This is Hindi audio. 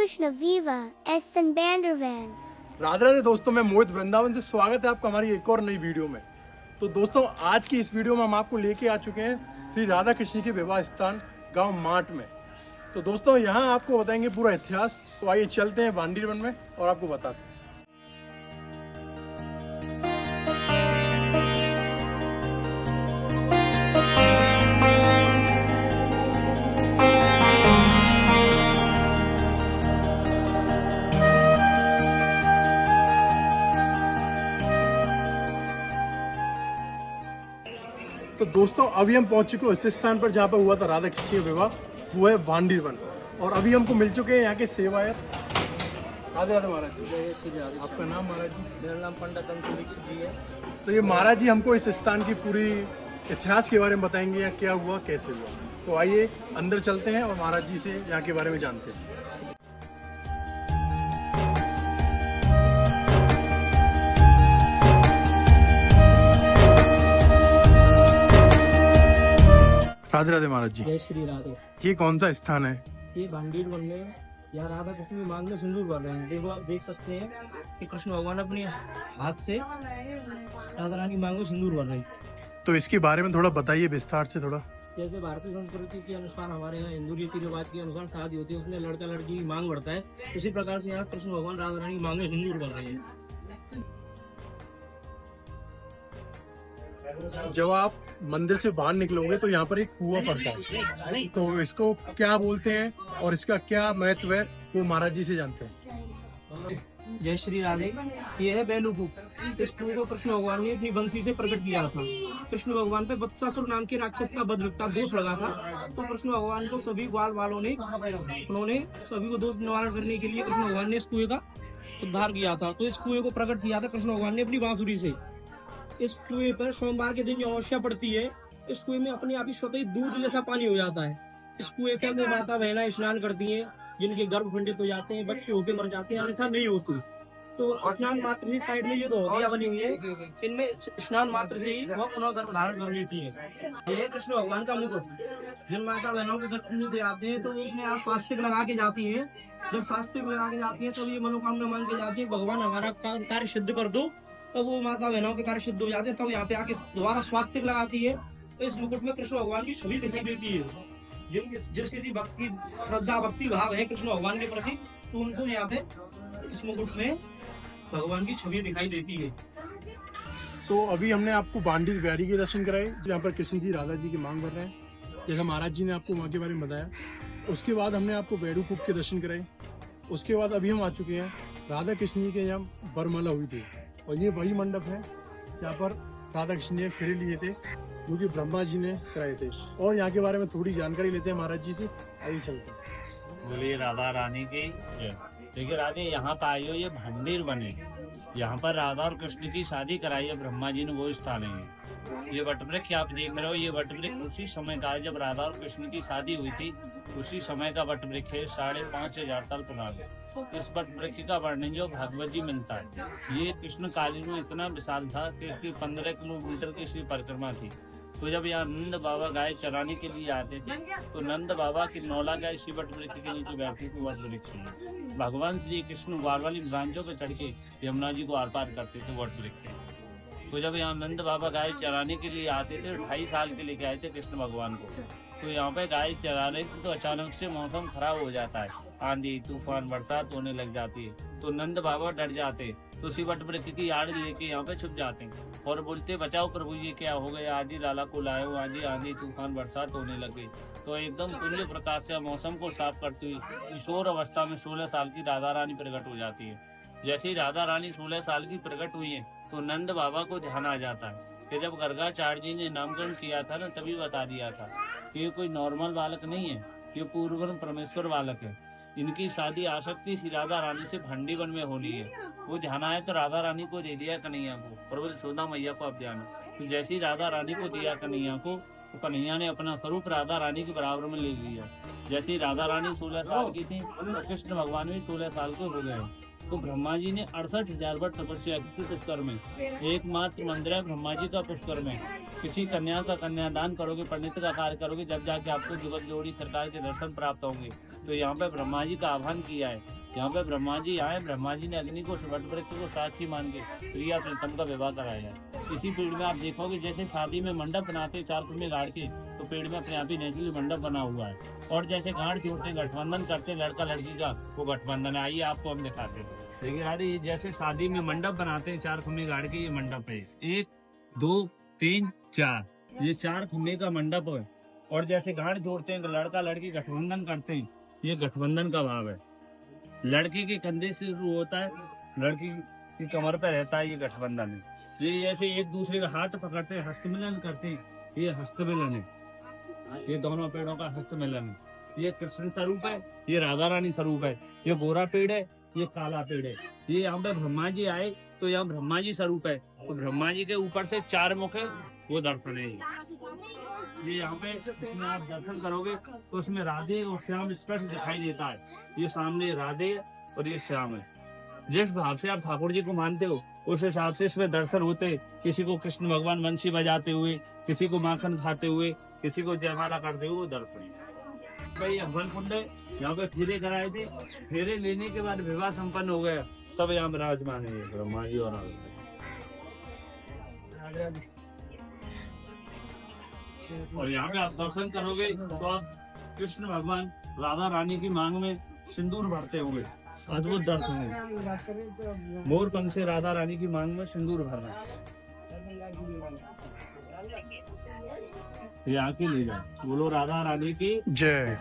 Krishna Viva Esten Bandervan। Radhe Radhe दोस्तों, मैं मोहित वृंदावन से स्वागत है आपका हमारी एक और नई वीडियो में। तो दोस्तों, आज की इस वीडियो में हम आपको लेके आ चुके हैं श्री राधा कृष्ण के विवाह स्थान गांव माट में। तो दोस्तों, यहाँ आपको बताएंगे पूरा इतिहास। तो आइए चलते हैं भांडीर वन में और आपको बताते हैं। तो दोस्तों, अभी हम पहुंच चुके हैं उस स्थान पर जहाँ पर हुआ था राधा कृष्ण का विवाह, वो है भांडीर वन। और अभी हमको मिल चुके हैं यहाँ के सेवायत। राधे राधे महाराज जी। जय श्री राधे। आपका नाम महाराज जी? मेरा नाम पंडित अंशु दीक्षित जी है। तो ये महाराज जी हमको इस स्थान की पूरी इतिहास के बारे में बताएंगे, या क्या हुआ कैसे हुआ। तो आइए अंदर चलते हैं और महाराज जी से यहाँ के बारे में जानते हैं। राधे राधे महाराज जी। जय श्री राधे। ये कौन सा स्थान है? ये भांडीर वन में यहाँ राधा कृष्ण की मांग में सिंदूर भर रहे हैं। देखो, आप देख सकते हैं कि कृष्ण भगवान अपने हाथ से राधा रानी मांग में सिंदूर भर रहे हैं। तो इसके बारे में थोड़ा बताइए विस्तार से थोड़ा। जैसे भारतीय संस्कृति के अनुसार, हमारे यहाँ हिंदू रीति रिवाज के अनुसार शादी होती है, उसमें लड़का लड़की की मांग बढ़ता है। इसी प्रकार से यहाँ कृष्ण भगवान राधा रानी की मांग में सिंदूर भर रहे हैं। जब आप मंदिर से बाहर निकलोगे तो यहाँ पर एक कुआं पड़ता है, तो इसको क्या बोलते हैं और इसका क्या महत्व है, वो महाराज जी से जानते हैं। जय श्री राधे। ये है बेलूकूप। इस कुएं को कृष्ण भगवान ने अपनी बंसी से प्रकट किया था। कृष्ण भगवान पे वत्सासुर नाम के राक्षस का वध का दोष लगा था। तो कृष्ण भगवान को सभी ग्वाल वालों ने सभी को दोष निवारण करने के लिए कृष्ण भगवान ने इस कुएं का उद्धार किया था। तो इस कुएं को प्रकट किया था कृष्ण भगवान ने अपनी बांसुरी से। इस कुएं पर सोमवार के दिन जो अमावस्या पड़ती है, इस कुएं में अपने आप ही स्वतः ही दूध जैसा पानी हो जाता है। इस कुएं पर वो माता बहना स्नान करती हैं, जिनके गर्भ खंडित हो जाते हैं, बच्चे होके मर जाते हैं, अन्यथा नहीं होती। तो स्नान मात्र से साइड में ये दो हदिया बनी हुई है, इनमें स्नान मात्र से ही वह पुनः गर्भ धारण कर लेती है। यह है कृष्ण भगवान का मुकुट। जिन माता बहनों के गर्भ खंडित आते हैं तो वो अपने आप स्वास्तिक लगा के जाती है। जब स्वास्तिक लगा के जाती है तो ये मनोकामना मांग के जाती है, भगवान हमारा कार्य सिद्ध कर दो। तब वो माता बहनों के कार्य सिद्ध हो जाते हैं। तब यहाँ पे आके दोबारा स्वास्तिक लगाती है। तो इस मुकुट में कृष्ण भगवान की छवि दिखाई देती है। जिस किसी भक्त की श्रद्धा भक्ति भाव है कृष्ण भगवान के प्रति, तो उनको यहाँ पे इस मुकुट में भगवान की छवि दिखाई देती है। तो अभी हमने आपको भांडीर बिहारी के दर्शन कराए, जहाँ पर कृष्ण जी राधा जी की मांग कर रहे हैं, जैसा महाराज जी ने आपको वहाँ के बारे में बताया। उसके बाद हमने आपको बेड़ूकूप के दर्शन कराए। उसके बाद अभी हम आ चुके हैं राधा कृष्ण जी के यहाँ बरमाला हुई थी, और ये वही मंडप है जहाँ पर राधा कृष्ण ने फेरे लिए थे, जो कि ब्रह्मा जी ने कराए थे। और यहाँ के बारे में थोड़ी जानकारी लेते हैं महाराज जी से। आइए चलते हैं। बोलिए राधा रानी की। देखिए राधे, यहाँ पर आई हो, ये भांडीर बने, यहाँ पर राधा और कृष्ण की शादी कराई है ब्रह्मा जी ने, वो स्थान है। ये वटवृक्ष आप देख रहे हो, ये वटवृक्ष उसी समय का है जब राधा और कृष्ण की शादी हुई थी, उसी समय का वटवृक्ष है। 5,500 साल पुराना। इस वटवृक्ष का वर्णन जो भागवत जी मिलता है। ये कृष्ण कालीन में इतना विशाल था कि 15 किलोमीटर की इसकी परिक्रमा थी। तो जब यहाँ नंद बाबा गाय चराने के लिए आते थे, तो नंद बाबा की 9 गाय इसी वटवृक्ष के नीचे बैठती थी। वटवृक्ष में भगवान श्री कृष्ण ग्वाल वाली ब्रांचों पे चढ़ के यमुना जी को आर पार करते थे वटवृक्ष। तो जब यहाँ नंद बाबा गाय चराने के लिए आते थे, 2.5 साल के लेके आए थे कृष्ण भगवान को। तो यहाँ पे गाय चरा रहे थे, तो अचानक से मौसम खराब हो जाता है, आंधी तूफान बरसात होने लग जाती है। तो नंद बाबा डर जाते, तो उसी वटवृक्ष की आड़ लेके यहाँ पे छुप जाते हैं और बोलते, बचाओ प्रभु जी, क्या हो गया, आदि लाला को लाए हो, आंधी तूफान बरसात होने लगे। तो एकदम तुल्य प्रकाश से मौसम को साफ करती हुई किशोर अवस्था में 16 साल की राधा रानी प्रकट हो जाती है। जैसे ही राधा रानी 16 साल की प्रकट हुई है, तो नंद बाबा को ध्यान आ जाता है कि जब गर्गाचार्य जी ने नामकरण किया था ना, तभी बता दिया था कि ये कोई नॉर्मल बालक नहीं है, ये पूर्ण परमेश्वर बालक है। इनकी शादी आसक्ति श्री राधा रानी से भांडी वन में होनी है। वो ध्यान आया तो राधा रानी को दे दिया कन्हैया को, प्रभु यशोदा मैया को अब ध्यान। तो जैसे ही राधा रानी को दिया कन्हैया को, तो कन्हैया ने अपना स्वरूप राधा रानी के बराबर में ले लिया। जैसे ही राधा रानी 16 साल की थी, तो कृष्ण भगवान भी 16 साल के हो गए। तो ब्रह्मा जी ने 68,000 बार तपस्या की थी पुष्कर में। एकमात्र मंदिर है ब्रह्मा जी का पुष्कर में। किसी कन्या का कन्यादान करोगे, पंडित का कार्य करोगे, जब जाके आपको जीवन जोड़ी सरकार के दर्शन प्राप्त होंगे। तो यहाँ पे ब्रह्मा जी का आह्वान किया है। यहाँ पे ब्रह्मा जी आए, ब्रह्मा जी ने अग्नि को, वट वृक्ष को साक्षी मान के प्रिया प्रीतम का विवाह कराया है। इसी पेड़ में आप देखोगे जैसे शादी में मंडप बनाते हैं 4 खुम्बे गाड़ के, तो पेड़ में अपने आप ही नेचुरली मंडप बना हुआ है। और जैसे गांठ जोड़ते हैं, गठबंधन करते हैं लड़का लड़की का, वो गठबंधन है। आइए आपको हम दिखाते हैं। देखिए यारी, जैसे शादी में मंडप बनाते हैं 4 खुम्बे गाड़ के, ये मंडप है। 1 2 3 4, ये 4 खुम्बे का मंडप है। और जैसे गांठ जोड़ते हैं, लड़का लड़की गठबंधन करते हैं, ये गठबंधन का भाव है। लड़के के कंधे से शुरू होता है, लड़की की कमर पे रहता है, ये गठबंधन है। ये ऐसे एक दूसरे का हाथ पकड़ते हैं, हस्तमिलन करते हैं, ये हस्तमिलन है। ये दोनों पेड़ों का हस्तमिलन है। ये कृष्ण स्वरूप है, ये राधा रानी स्वरूप है। ये गोरा पेड़ है, ये काला पेड़ है। ये यहाँ पे ब्रह्मा जी आए तो यहाँ ब्रह्मा जी स्वरूप है। तो ब्रह्मा जी के ऊपर से 4 मुख है, वो दर्शन है। ये यहाँ पे इसमें आप दर्शन करोगे तो उसमें राधे और श्याम स्पष्ट दिखाई देता है। ये सामने राधे और ये श्याम है। जिस भाव से आप ठाकुर जी को मानते हो उस हिसाब से इसमें दर्शन होते। किसी को कृष्ण भगवान बंसी बजाते हुए, किसी को माखन खाते हुए, किसी को जयमाला करते हुए दर्शन। भाई हवन कुंड है, यहाँ पे फेरे कराए थे। फेरे लेने के बाद विवाह संपन्न हो गया, तब यहाँ विराजमान है ब्रह्मा जी और यहाँ पे आप दर्शन करोगे तो आप कृष्ण भगवान राधा रानी की मांग में सिंदूर भरते हुए अद्भुत दर्शन है। मोर पंख से राधा रानी की मांग में सिंदूर भरना। ये आके ले जाओ, बोलो राधा रानी की जय।